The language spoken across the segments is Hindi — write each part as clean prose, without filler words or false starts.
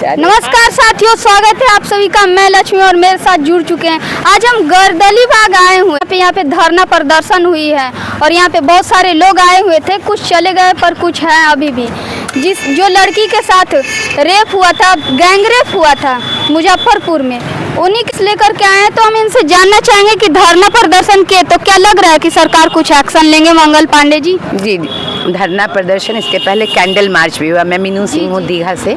नमस्कार साथियों, स्वागत है आप सभी का। मैं लक्ष्मी और मेरे साथ जुड़ चुके हैं। आज हम गर्दली बाग आए हुए यहाँ पे धरना प्रदर्शन हुई है और यहाँ पे बहुत सारे लोग आए हुए थे। कुछ चले गए पर कुछ हैं अभी भी। जो लड़की के साथ रेप हुआ था, गैंग रेप हुआ था मुजफ्फरपुर में, उन्हीं के लेकर के आए हैं। तो हम इनसे जानना चाहेंगे कि धरना प्रदर्शन के तो क्या लग रहा है कि सरकार कुछ एक्शन लेंगे। मंगल पांडे जी। जी, धरना प्रदर्शन, इसके पहले कैंडल मार्च भी हुआ। मैं मीनू सिंह हूँ दीघा से,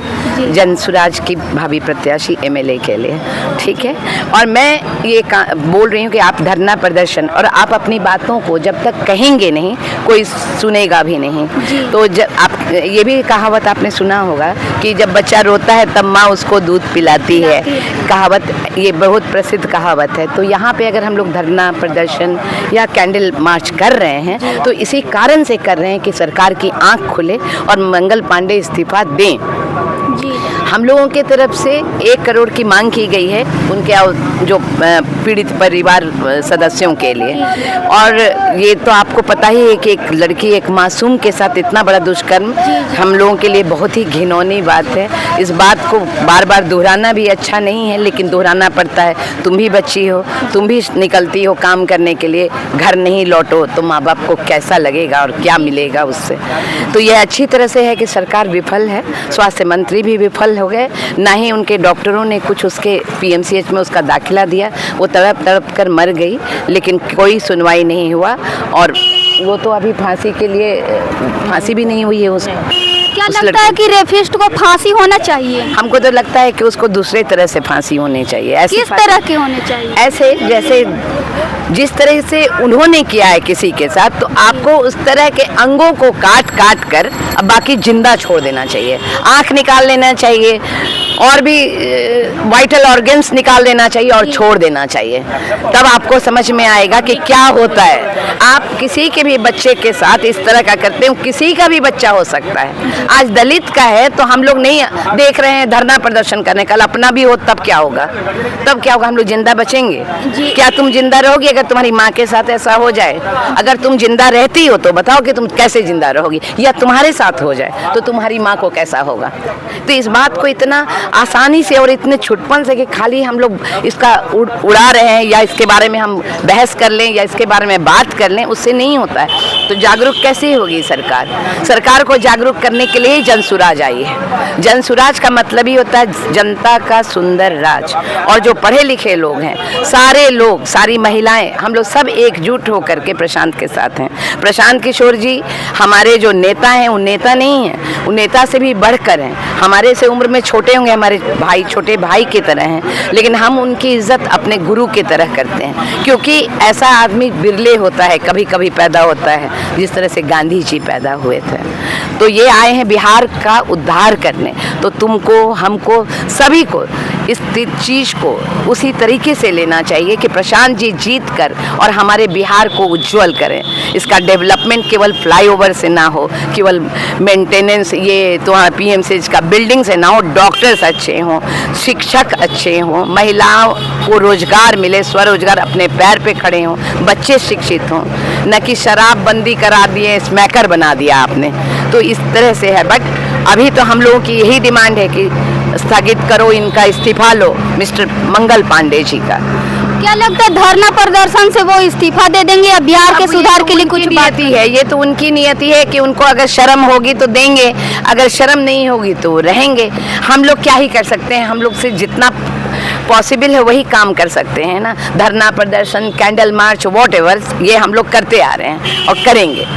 जन सुराज की भावी प्रत्याशी एमएलए के लिए, ठीक है। और मैं ये बोल रही हूँ कि आप धरना प्रदर्शन और आप अपनी बातों को जब तक कहेंगे नहीं, कोई सुनेगा भी नहीं। तो जब आप ये भी कहावत आपने सुना होगा कि जब बच्चा रोता है तब माँ उसको दूध पिलाती है। कहावत ये बहुत प्रसिद्ध कहावत है। तो यहाँ पे अगर हम लोग धरना प्रदर्शन या कैंडल मार्च कर रहे हैं तो इसी कारण से कर रहे हैं कि सरकार की आंख खुले और मंगल पांडे इस्तीफा दें। हम लोगों के तरफ से 1 करोड़ की मांग की गई है उनके जो पीड़ित परिवार सदस्यों के लिए। और ये तो आपको पता ही है कि एक लड़की, एक मासूम के साथ इतना बड़ा दुष्कर्म हम लोगों के लिए बहुत ही घिनौनी बात है। इस बात को बार बार दोहराना भी अच्छा नहीं है, लेकिन दोहराना पड़ता है। तुम भी बच्ची हो, तुम भी निकलती हो काम करने के लिए, घर नहीं लौटो तो माँ बाप को कैसा लगेगा और क्या मिलेगा उससे। तो ये अच्छी तरह से है कि सरकार विफल है, स्वास्थ्य मंत्री भी विफल हो गए, ना ही उनके डॉक्टरों ने कुछ उसके पीएमसीएच में उसका दाखिला दिया। वो तड़प तड़प कर मर गई, लेकिन कोई सुनवाई नहीं हुआ। और वो तो अभी फांसी के लिए, फांसी भी नहीं हुई है उसको। क्या लगता है कि रेपिस्ट को फांसी होना चाहिए? हमको तो लगता है कि उसको दूसरे तरह से फांसी होनी चाहिए। किस तरह के होने चाहिए? ऐसे जैसे जिस तरह से उन्होंने किया है किसी के साथ, तो आपको उस तरह के अंगों को काट काट कर अब बाकी जिंदा छोड़ देना चाहिए। आँख निकाल लेना चाहिए और भी वाइटल ऑर्गन्स निकाल देना चाहिए और छोड़ देना चाहिए। तब आपको समझ में आएगा कि क्या होता है। आप किसी के भी बच्चे के साथ इस तरह का करते हो, किसी का भी बच्चा हो सकता है। आज दलित का है तो हम लोग नहीं देख रहे हैं धरना प्रदर्शन करने, कल अपना भी हो तब क्या होगा? तब क्या होगा? हम लोग जिंदा बचेंगे? क्या तुम जिंदा रहोगी अगर तुम्हारी माँ के साथ ऐसा हो जाए? अगर तुम जिंदा रहती हो तो बताओ कि तुम कैसे जिंदा रहोगी, या तुम्हारे साथ हो जाए तो तुम्हारी माँ को कैसा होगा? तो इस बात को इतना आसानी से और इतने छुटपन से कि खाली हम लोग इसका उड़ा रहे हैं या इसके बारे में हम बहस कर लें या इसके बारे में बात कर लें, उससे नहीं होता है। तो जागरूक कैसे होगी सरकार? सरकार को जागरूक करने के लिए जन सुराज आई है। जन सुराज का मतलब ही होता है जनता का सुंदर राज। और जो पढ़े लिखे लोग हैं, सारे लोग, सारी महिलाएं, हम लोग सब एकजुट होकर के प्रशांत के साथ हैं। प्रशांत किशोर जी हमारे जो नेता हैं, वो नेता नहीं हैं, वो नेता से भी बढ़कर हैं। हमारे से उम्र में छोटे होंगे, हमारे भाई, छोटे भाई की तरह हैं, लेकिन हम उनकी इज्जत अपने गुरु की तरह करते हैं। क्योंकि ऐसा आदमी बिरले होता है, कभी कभी पैदा होता है, जिस तरह से गांधी जी पैदा हुए थे। तो ये आए हैं बिहार का उद्धार करने। तो तुमको, हमको, सभी को इस चीज़ को उसी तरीके से लेना चाहिए कि प्रशांत जी जीत कर और हमारे बिहार को उज्जवल करें। इसका डेवलपमेंट केवल फ्लाईओवर से ना हो, केवल मेंटेनेंस ये तो पीएमसीएच का बिल्डिंग से ना हो, डॉक्टर्स अच्छे हों, शिक्षक अच्छे हों, महिलाओं को रोजगार मिले, स्वरोजगार, अपने पैर पे खड़े हों, बच्चे शिक्षित हों, न कि शराब बंदी करा दिए, स्मैकर बना दिया आपने। तो इस तरह से है। बट अभी तो हम लोगों की यही डिमांड है कि स्थगित करो, इनका इस्तीफा लो, मिस्टर मंगल पांडे जी का। क्या लगता है धरना प्रदर्शन से वो इस्तीफा दे देंगे या बिहार के सुधार के लिए कुछ नियति है? ये तो उनकी नियति है कि उनको अगर शर्म होगी तो देंगे, अगर शर्म नहीं होगी तो रहेंगे। हम लोग क्या ही कर सकते हैं? हम लोग से जितना पॉसिबल है वही काम कर सकते हैं ना। धरना प्रदर्शन, कैंडल मार्च, व्हाटएवर, ये हम लोग करते आ रहे हैं और करेंगे,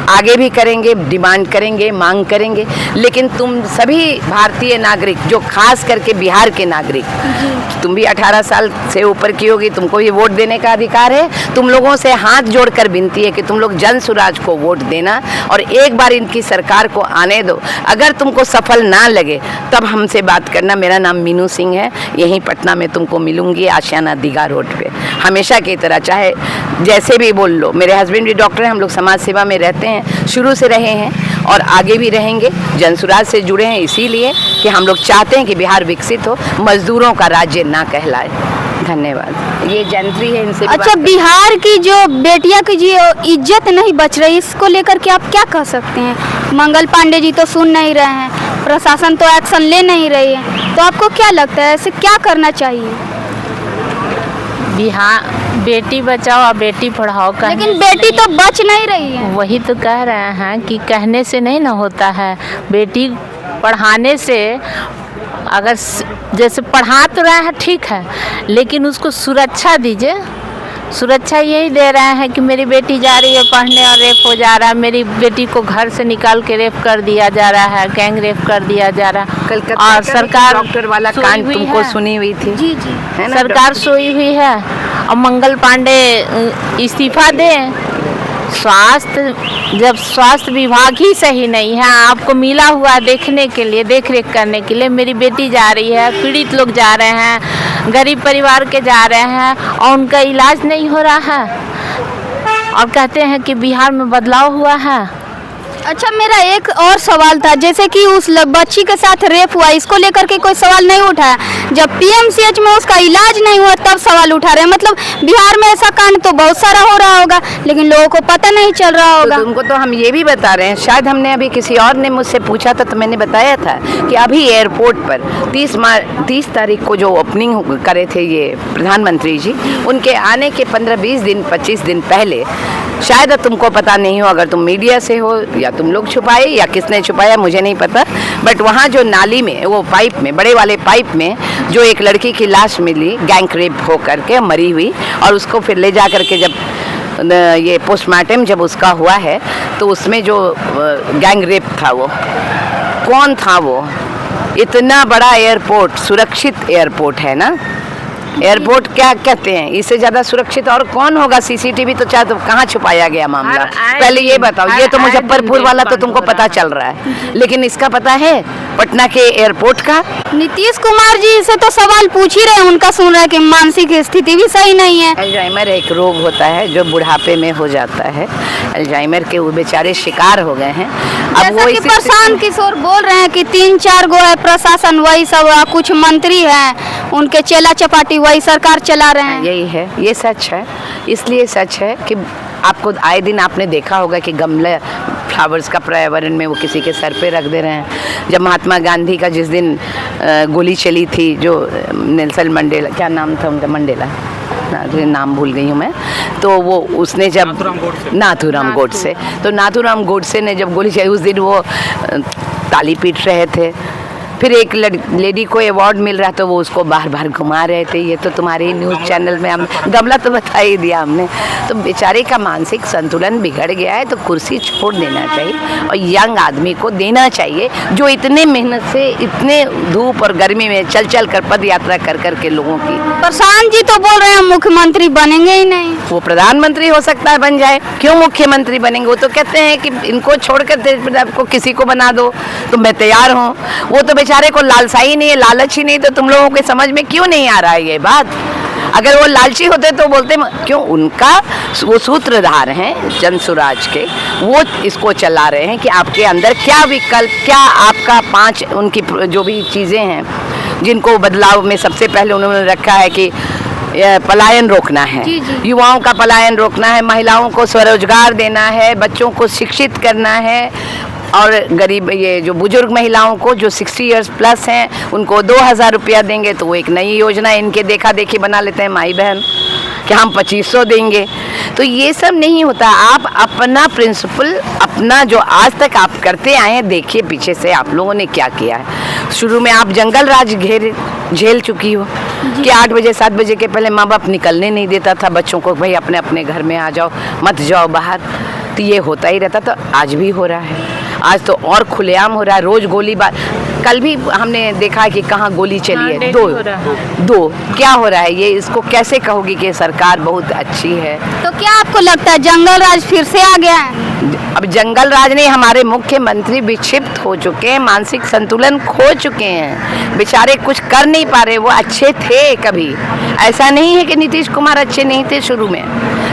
आगे भी करेंगे, डिमांड करेंगे, मांग करेंगे। लेकिन तुम सभी भारतीय नागरिक, जो खास करके बिहार के नागरिक, तुम भी 18 साल से ऊपर की होगी, तुमको भी वोट देने का अधिकार है। तुम लोगों से हाथ जोड़कर विनती है कि तुम लोग जन सुराज को वोट देना और एक बार इनकी सरकार को आने दो। अगर तुमको सफल ना लगे तब हमसे बात करना। मेरा नाम मीनू सिंह है, यहीं पटना में तुमको मिलूंगी, आशियाना दीघा रोड पे, हमेशा की तरह, चाहे जैसे भी बोल लो। मेरे हस्बैंड भी डॉक्टर हैं, हम लोग समाज सेवा में रहते हैं, शुरू से रहे हैं और आगे भी रहेंगे। जनसुराज से जुड़े हैं इसीलिए कि हम लोग चाहते हैं कि बिहार विकसित हो, मजदूरों का राज्य ना कहलाए। धन्यवाद। ये जंत्री है, इनसे। अच्छा, बिहार की जो बेटियां की जो इज्जत नहीं बच रही, इसको लेकर के आप क्या कह सकते हैं? मंगल पांडे जी तो सुन नहीं रहे हैं, प्रशासन तो एक्शन ले नहीं रही है, तो आपको क्या लगता है ऐसे क्या करना चाहिए? बिहार बेटी बचाओ और बेटी पढ़ाओ कहने लेकिन से बेटी नहीं- तो बच नहीं रही है। वही तो कह रहे हैं कि कहने से नहीं ना होता है। बेटी पढ़ाने से अगर जैसे पढ़ा तो रहे हैं ठीक है, लेकिन उसको सुरक्षा दीजिए। सुरक्षा यही दे रहे हैं कि मेरी बेटी जा रही है पढ़ने और रेप हो जा रहा है, मेरी बेटी को घर से निकाल के रेप कर दिया जा रहा है, गैंग रेप कर दिया जा रहा है। कलकत्ता और का भी सरकार डॉक्टर वाला सोई कांड हुई तुमको है। सुनी हुई थी, जी जी। है ना? सरकार सोई हुई है और मंगल पांडे इस्तीफा दें। स्वास्थ्य विभाग ही सही नहीं है, आपको मिला हुआ देखने के लिए, देख रेख करने के लिए। मेरी बेटी जा रही है, पीड़ित लोग जा रहे हैं, गरीब परिवार के जा रहे हैं और उनका इलाज नहीं हो रहा है और कहते हैं कि बिहार में बदलाव हुआ है। अच्छा, मेरा एक और सवाल था, जैसे कि उस बच्ची के साथ रेप हुआ, इसको लेकर के कोई सवाल नहीं उठाया। जब पीएमसीएच में उसका इलाज नहीं हुआ तब सवाल उठा रहे हैं। मतलब बिहार में ऐसा कांड तो बहुत सारा हो रहा होगा, लेकिन लोगों को पता नहीं चल रहा होगा। तो तुमको तो हम ये भी बता रहे हैं, शायद हमने अभी किसी और ने मुझसे पूछा था तो मैंने बताया था कि अभी एयरपोर्ट पर 30 तारीख को जो ओपनिंग करे थे ये प्रधानमंत्री जी, उनके आने के 15-20 दिन 25 दिन पहले, शायद तुमको पता नहीं हो, अगर तुम मीडिया से हो या तुम लोग छुपाए या किसने छुपाया मुझे नहीं पता, बट वहाँ जो नाली में, वो पाइप में, बड़े वाले पाइप में जो एक लड़की की लाश मिली गैंग रेप हो करके मरी हुई, और उसको फिर ले जा करके जब ये पोस्टमार्टम जब उसका हुआ है तो उसमें जो गैंग रेप था वो कौन था? वो इतना बड़ा एयरपोर्ट, सुरक्षित एयरपोर्ट है ना, एयरपोर्ट क्या कहते हैं, इससे ज्यादा सुरक्षित और कौन होगा? सीसीटीवी तो चाहे तो कहाँ छुपाया गया मामला? पहले ये बताओ, ये तो मुजफ्फरपुर वाला तो तुमको पता चल रहा है, लेकिन इसका पता है पटना के एयरपोर्ट का? नीतीश कुमार जी से तो सवाल पूछ ही रहे हैं, उनका सुन रहे हैं कि मानसिक स्थिति भी सही नहीं है। अल्जाइमर एक रोग होता है जो बुढ़ापे में हो जाता है, अल्जाइमर के वो बेचारे शिकार हो गए हैं। अब जैसा कि प्रशांत किशोर बोल रहे हैं कि 3-4 गो है प्रशासन, वही सब कुछ मंत्री हैं, उनके चेला चपाटी वही सरकार चला रहे हैं। यही है, ये सच है। इसलिए सच है कि आपको आए दिन आपने देखा होगा कि गमले फ्लावर्स का पर्यावरण में वो किसी के सर पे रख दे रहे हैं। जब महात्मा गांधी का जिस दिन गोली चली थी, जो नेल्सन मंडेला, क्या नाम था उनका, मंडेला, नाम भूल गई हूँ मैं, तो वो उसने जब नाथूराम गोडसे, तो नाथूराम गोडसे ने जब गोली चलाई उस दिन वो ताली पीट रहे थे। फिर एक लेडी को अवार्ड मिल रहा तो वो उसको बार बार घुमा रहे थे। ये तो तुम्हारे न्यूज़ चैनल में हम गमला तो बता ही दिया हमने। तो बेचारे का मानसिक संतुलन बिगड़ गया है, तो कुर्सी छोड़ देना चाहिए और यंग आदमी को देना चाहिए जो इतने मेहनत से, इतने धूप और गर्मी में चल चल कर पद यात्रा कर कर के लोगों की। प्रशांत जी तो बोल रहे हैं मुख्यमंत्री बनेंगे ही नहीं। वो प्रधानमंत्री हो सकता है बन जाए, क्यों मुख्यमंत्री बनेंगे? वो तो कहते हैं कि इनको छोड़कर आपको किसी को बना दो तो मैं तैयार हूँ। वो तो बेचारे को लालसा ही नहीं है, लालच ही नहीं, तो तुम लोगों के समझ में क्यों नहीं आ रहा है ये बात? अगर वो लालची होते तो बोलते क्यों? उनका वो सूत्रधार हैं जन सुराज के, वो इसको चला रहे हैं कि आपके अंदर क्या विकल्प, क्या आपका 5 उनकी जो भी चीज़ें हैं जिनको बदलाव में सबसे पहले उन्होंने रखा है कि पलायन रोकना है, युवाओं का पलायन रोकना है, महिलाओं को स्वरोजगार देना है, बच्चों को शिक्षित करना है, और गरीब ये जो बुजुर्ग महिलाओं को जो 60 इयर्स प्लस हैं उनको 2000 रुपया देंगे। तो वो एक नई योजना इनके देखा देखी बना लेते हैं माई बहन कि हम 2500 देंगे। तो ये सब नहीं होता। आप अपना प्रिंसिपल, अपना जो आज तक आप करते आए हैं, देखिए पीछे से आप लोगों ने क्या किया है। शुरू में आप जंगल राज झेल चुकी हो कि 8 बजे 7 बजे के पहले माँ बाप निकलने नहीं देता था बच्चों को, भाई अपने अपने घर में आ जाओ, मत जाओ बाहर। तो ये होता ही रहता, तो आज भी हो रहा है। आज तो और खुलेआम हो रहा है, रोज गोलीबार। कल भी हमने देखा कि कहाँ गोली चली है, दो क्या हो रहा है ये? इसको कैसे कहोगी कि सरकार बहुत अच्छी है? तो क्या आपको लगता है जंगल राज फिर से आ गया है? अब जंगल राज नहीं, हमारे मुख्यमंत्री विक्षिप्त हो चुके हैं, मानसिक संतुलन खो चुके हैं, बेचारे कुछ कर नहीं पा रहे। वो अच्छे थे कभी, ऐसा नहीं है कि नीतीश कुमार अच्छे नहीं थे शुरू में,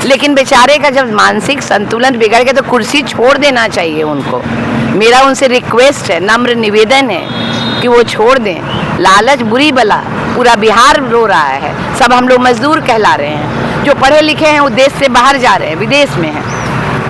लेकिन बेचारे का जब मानसिक संतुलन बिगड़ गया तो कुर्सी छोड़ देना चाहिए उनको। मेरा उनसे रिक्वेस्ट है, नम्र निवेदन है कि वो छोड़ दें। लालच बुरी बला, पूरा बिहार रो रहा है, सब हम लोग मजदूर कहला रहे हैं। जो पढ़े लिखे हैं वो देश से बाहर जा रहे हैं, विदेश में हैं,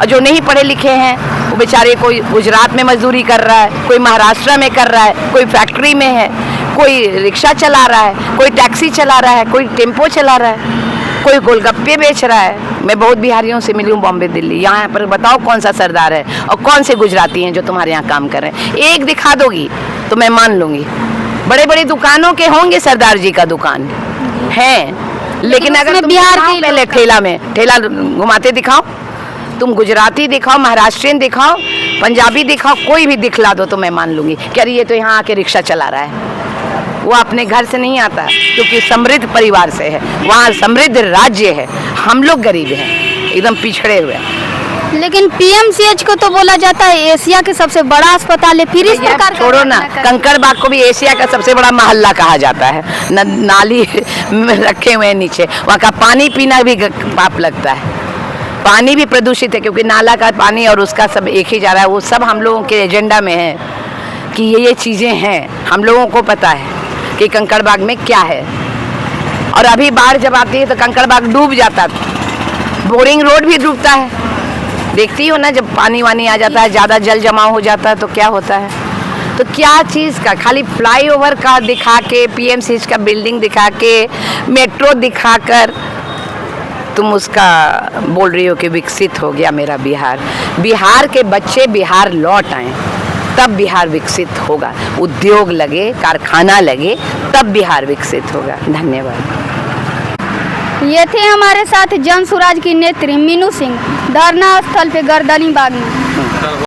और जो नहीं पढ़े लिखे हैं वो बेचारे, कोई गुजरात में मजदूरी कर रहा है, कोई महाराष्ट्र में कर रहा है, कोई फैक्ट्री में है, कोई रिक्शा चला रहा है, कोई टैक्सी चला रहा है, कोई टेम्पो चला रहा है, कोई गोलगप्पे बेच रहा है। मैं बहुत बिहारियों से मिली हूँ बॉम्बे दिल्ली, यहाँ पर बताओ कौन सा सरदार है और कौन से गुजराती हैं जो तुम्हारे यहाँ काम कर रहे हैं। एक दिखा दोगी तो मैं मान लूँगी। बड़े बड़े दुकानों के होंगे सरदार जी का दुकान है, लेकिन अगर उसमें तुम बिहार दिखाओ के पहले ठेला घुमाते दिखाओ, तुम गुजराती दिखाओ, महाराष्ट्रियन दिखाओ, पंजाबी दिखाओ, कोई भी दिखला दो तो मैं मान लूँगी कि अरे ये तो यहाँ आके रिक्शा चला रहा है। वो अपने घर से नहीं आता क्योंकि समृद्ध परिवार से है, वहाँ समृद्ध राज्य है, हम लोग गरीब हैं, एकदम पिछड़े हुए हैं। लेकिन पीएमसीएच को तो बोला जाता है एशिया के सबसे बड़ा अस्पताल है, फिर इस ये प्रकार का छोड़ो ना, घटना कर- कंकड़बाग को भी एशिया का सबसे बड़ा मोहल्ला कहा जाता है। नाली में रखे हुए हैं नीचे, वहाँ का पानी पीना भी पाप लगता है। पानी भी प्रदूषित है क्योंकि नाला का पानी और उसका सब एक ही जा रहा है। वो सब हम लोगों के एजेंडा में है कि ये चीज़ें हैं, हम लोगों को पता है कि कंकड़बाग में क्या है। और अभी बाढ़ जब आती है तो कंकड़बाग डूब जाता है, बोरिंग रोड भी डूबता है। देखती हो ना, जब पानी वानी आ जाता है, ज़्यादा जल जमाव हो जाता है तो क्या होता है। तो क्या चीज़ का, खाली फ्लाईओवर का दिखा के, पीएमसीएच का बिल्डिंग दिखा के, मेट्रो दिखाकर तुम उसका बोल रही हो कि विकसित हो गया मेरा बिहार। बिहार के बच्चे बिहार लौट आए तब बिहार विकसित होगा, उद्योग लगे, कारखाना लगे, तब बिहार विकसित होगा। धन्यवाद। ये थे हमारे साथ जन सुराज की नेत्री मीनू सिंह, धरना स्थल पे गर्दली बाग में।